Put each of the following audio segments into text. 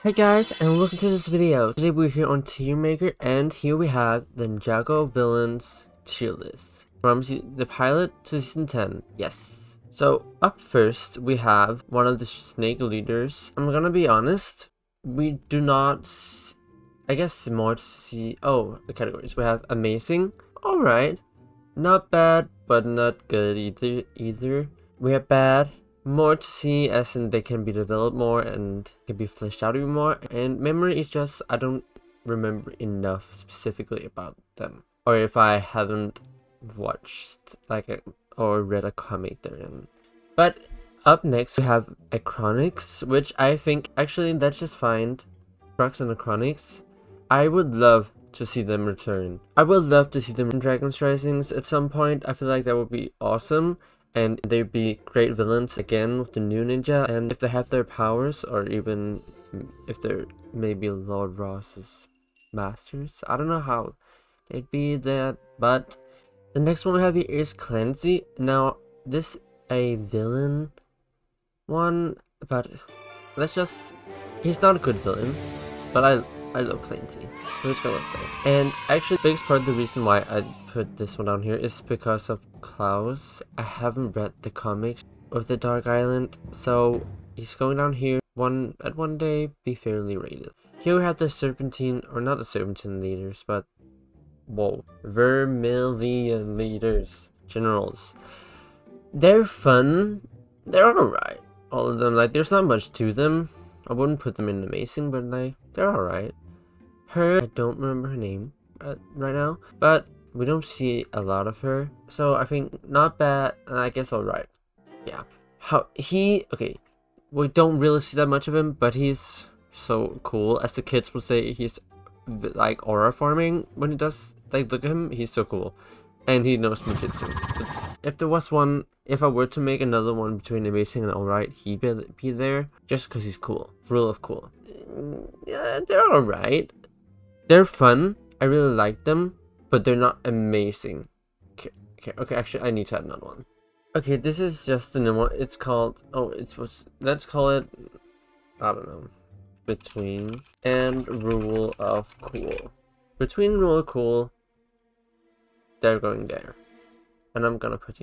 Hey guys, and welcome to this video. Today we're here on Tier Maker, and here we have the NINJAGO villains tier list from the pilot to season 10. Yes. So up first we have one of the snake leaders. I'm gonna be honest, we do not. I guess more to see. Oh, the categories. We have amazing. All right, not bad, but not good either. We have bad. More to see, as in they can be developed more and can be fleshed out even more. And memory is just, I don't remember enough specifically about them, or if I haven't watched or read a comic therein. But up next we have Acronics, which I think actually that's just fine. Crux and Acronics, I would love to see them return. I would love to see them in Dragon's Risings at some point. I feel like that would be awesome. And they'd be great villains again with the new ninja, and if they have their powers, or even if they're maybe Lord Ross's masters. I don't know how they'd be that, but the next one we have here is Clancy. Now, this a villain one, but he's not a good villain, but I love Clancy, so it's gonna work there. And actually, the biggest part of the reason why I put this one down here is because of Klaus. I haven't read the comics of the Dark Island, so he's going down here. One day be fairly rated. Here we have the Serpentine, or not the Serpentine leaders, but whoa, Vermilion leaders, generals. They're fun. They're alright. All of them, like, there's not much to them. I wouldn't put them in amazing, but they're alright. Her, I don't remember her name right now, but we don't see a lot of her, so I think not bad, and I guess alright. Yeah. Okay, we don't really see that much of him, but he's so cool. As the kids would say, he's like aura farming when he does, like, look at him, he's so cool. And he knows ninjutsu. If there was one, if I were to make another one between amazing and alright, he'd be there just because he's cool. Rule of cool. Yeah, they're alright. They're fun. I really like them, but they're not amazing. Okay, actually, I need to add another one. Okay, this is just the new one. It's called, let's call it, I don't know, Between and Rule of Cool. Between Rule of Cool, they're going there. And I'm gonna put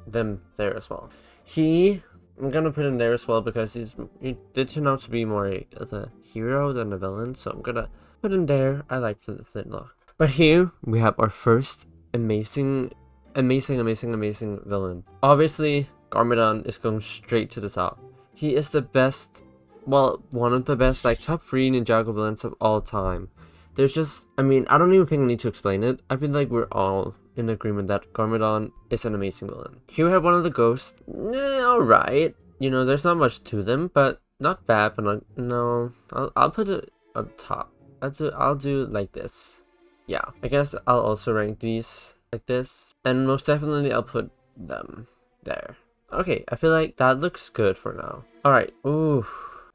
them there as well. I'm gonna put him there as well because he did turn out to be more of a hero than a villain, so I'm gonna put him there. I like the flintlock. But here we have our first amazing villain. Obviously, Garmadon is going straight to the top. He is the best, well, one of the best, like top 3 Ninjago villains of all time. There's just, I mean, I don't even think I need to explain it. I feel like we're all in agreement that Garmadon is an amazing villain. Here we have one of the ghosts. Alright. You know, there's not much to them, but not bad, but no. I'll put it up top. I'll do like this. Yeah, I guess I'll also rank these like this. And most definitely I'll put them there. Okay, I feel like that looks good for now. Alright, ooh.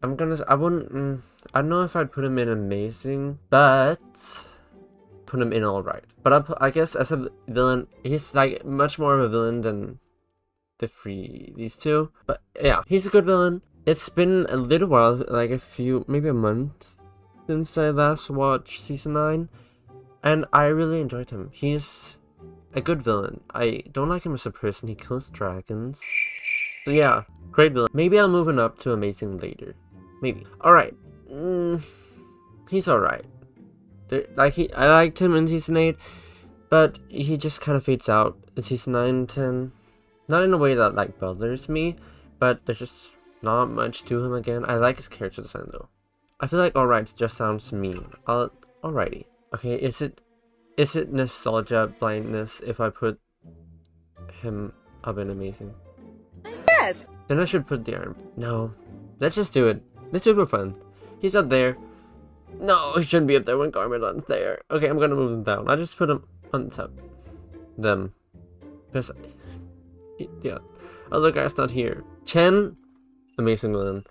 I don't know if I'd put him in amazing, but put him in alright. But I guess as a villain, he's like much more of a villain than these two. But yeah, he's a good villain. It's been a little while, like maybe a month since I last watched season 9, and I really enjoyed him. He's a good villain. I don't like him as a person. He kills dragons. So yeah, great villain. Maybe I'll move him up to amazing later. Maybe. Alright. He's alright. I liked him in season 8, but he just kind of fades out in season 9 and 10. Not in a way that like bothers me, but there's just not much to him again. I like his character design though. I feel like alright just sounds mean. Alrighty. Okay, is it nostalgia blindness if I put him up in amazing? Yes! Then I should put the arm. No. Let's just do it. Let's do it for fun. He's up there. No, he shouldn't be up there when Garmadon's there. Okay, I'm gonna move him down. I just put him on top. Them. Because, yeah. Other guy's not here. Chen, amazing villain.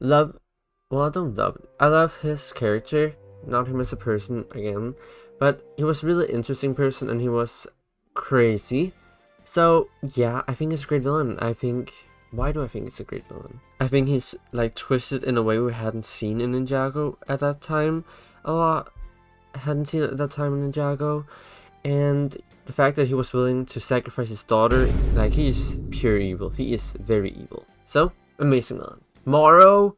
I don't love it. I love his character, not him as a person again. But he was a really interesting person, and he was crazy. So, yeah, I think he's a great villain. I think Why do I think he's a great villain? I think he's like twisted in a way we hadn't seen in Ninjago at that time a lot. I hadn't seen it at that time in Ninjago. And the fact that he was willing to sacrifice his daughter, like, he's pure evil. He is very evil. So, amazing villain. Moro,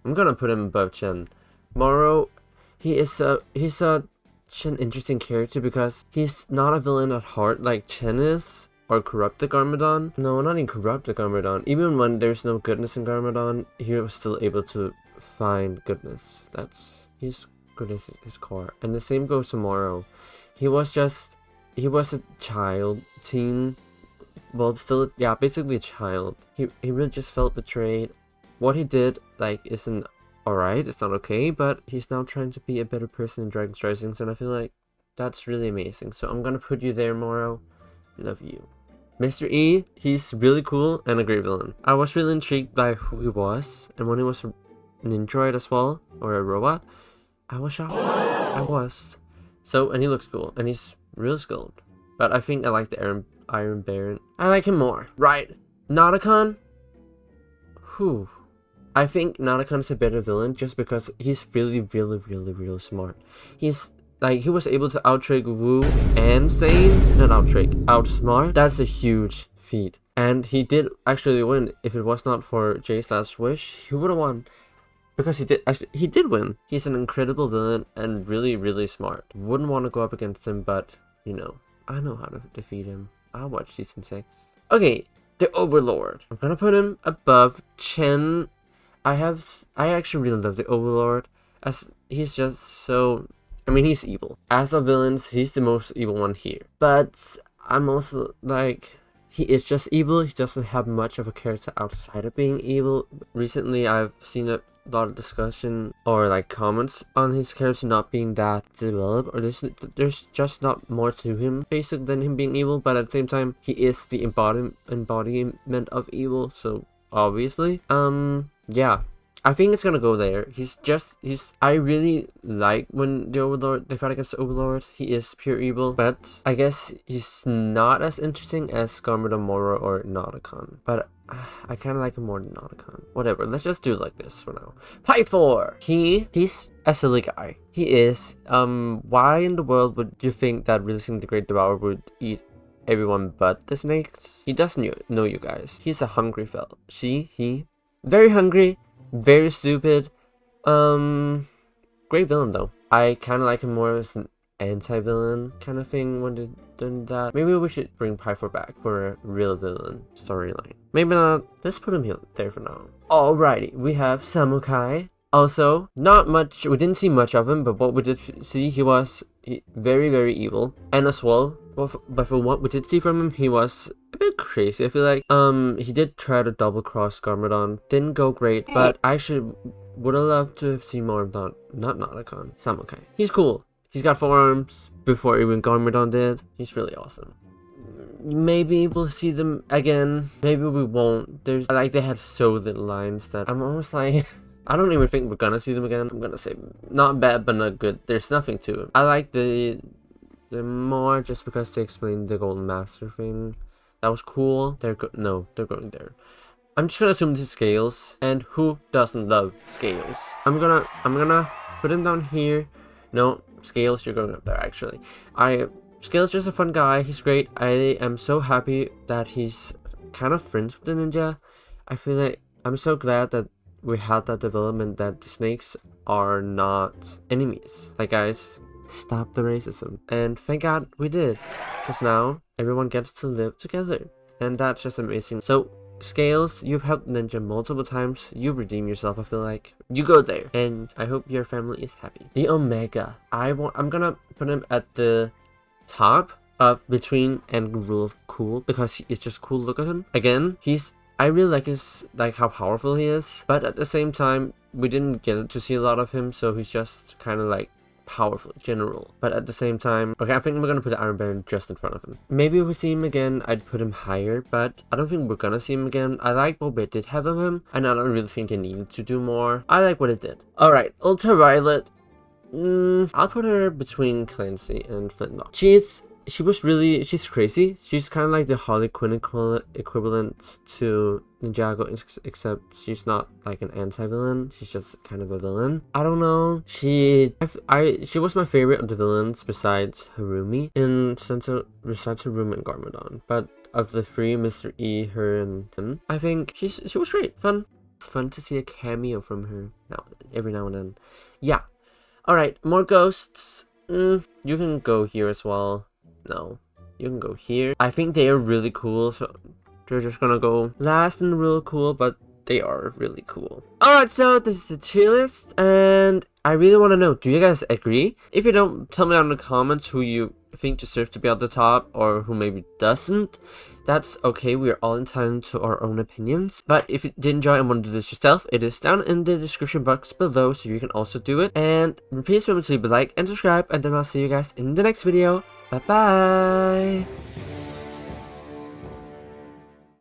I'm gonna put him above Chen. Moro, he's such an interesting character because he's not a villain at heart like Chen is, or corrupted Garmadon. No, not even corrupted Garmadon. Even when there's no goodness in Garmadon, he was still able to find goodness. That's his goodness, his core. And the same goes to Moro. He was a child, teen, well, still, yeah, basically a child. He really just felt betrayed. What he did, like, isn't alright, it's not okay, but he's now trying to be a better person in Dragon's Risings, and I feel like that's really amazing. So I'm gonna put you there, Moro. Love you. Mr. E, he's really cool and a great villain. I was really intrigued by who he was, and when he was an android as well, or a robot, I was shocked. I was. So, and he looks cool, and he's real skilled. But I think I like the Iron Baron. I like him more. Right. Nauticon? Whew. I think Nautocon's a better villain just because he's really smart. He's like, he was able to outtrig Wu and Sane. Not outtrig, outsmart. That's a huge feat. And he did actually win. If it was not for Jay's last wish, he would have won. Because he did win. He's an incredible villain and really smart. Wouldn't want to go up against him, but you know, I know how to defeat him. I'll watch season 6. Okay, the Overlord. I'm gonna put him above Chen. I actually really love the Overlord, as he's just so, I mean, he's evil. As of villains, he's the most evil one here. But I'm also like, he is just evil. He doesn't have much of a character outside of being evil. Recently, I've seen a lot of discussion or like comments on his character not being that developed, or there's just not more to him basic than him being evil. But at the same time, he is the embodiment of evil. So obviously, yeah, I think it's gonna go there. I really like when they fight against the Overlord. He is pure evil, but I guess he's not as interesting as Garmadon, Moro, or Nauticon. But I kind of like him more than Nauticon. Whatever, let's just do it like this for now. Pythor! He's a silly guy. He is. Why in the world would you think that releasing the Great Devourer would eat everyone but the snakes? He doesn't know you guys. He's a hungry fellow. He very hungry, very stupid. Great villain though. I kind of like him more as an anti-villain kind of thing when they're doing that. Maybe we should bring Pythor back for a real villain storyline. Maybe not. Let's put him here there for now. Alrighty, we have Samukai. Also, not much. We didn't see much of him, but what we did see, he was very evil. And as well, but for what we did see from him, he was a bit crazy. I feel like he did try to double cross Garmadon. Didn't go great, but I actually would have loved to have seen more of that. Not Nauticon, Samukai. He's cool. He's got 4 arms before even Garmadon did. He's really awesome. Maybe we'll see them again. Maybe we won't. There's like, they had so little lines that I'm almost like I don't even think we're gonna see them again. I'm gonna say not bad but not good. There's nothing to it. I like the more just because they explained the Golden Master thing. That was cool. They're going there. I'm just gonna assume this is Scales, and who doesn't love Scales? I'm gonna put him down here. No, Scales, you're going up there actually. Scales just a fun guy. He's great. I am so happy that he's kind of friends with the ninja. I feel like I'm so glad that we had that development that the snakes are not enemies. Like, guys, stop the racism. And thank God we did, because now everyone gets to live together, and that's just amazing. So Scales, you've helped Ninja multiple times. You redeem yourself, I feel like. You go there, and I hope your family is happy. The Omega. I'm gonna put him at the top of between and real cool, because it's just cool to look at him. Again, I really like how powerful he is, but at the same time, we didn't get to see a lot of him, so he's just kind of like powerful general. But at the same time, okay, I think we're gonna put the Iron Baron just in front of him. Maybe if we see him again, I'd put him higher, but I don't think we're gonna see him again. I like what we did have of him, and I don't really think it needed to do more. I like what it did. Alright, Ultraviolet. I'll put her between Clancy and Flintlock. She's she's crazy. She's kind of like the Harley Quinn equivalent to Ninjago, except she's not like an anti-villain. She's just kind of a villain. I don't know. She was my favorite of the villains besides Harumi besides Harumi and Garmadon. But of the three, Mr. E, her, and him, I think she was great. Fun. It's fun to see a cameo from her every now and then. Yeah. Alright, more ghosts. You can go here as well. No, you can go here. I think they are really cool, so they're just gonna go last and real cool, but they are really cool. Alright, so this is the tier list, and I really want to know, do you guys agree? If you don't, tell me down in the comments who you think deserves to be at the top, or who maybe doesn't. That's okay, we are all entitled to our own opinions. But if you did enjoy and want to do this yourself, it is down in the description box below, so you can also do it. And please remember to leave a like and subscribe, and then I'll see you guys in the next video. Bye bye!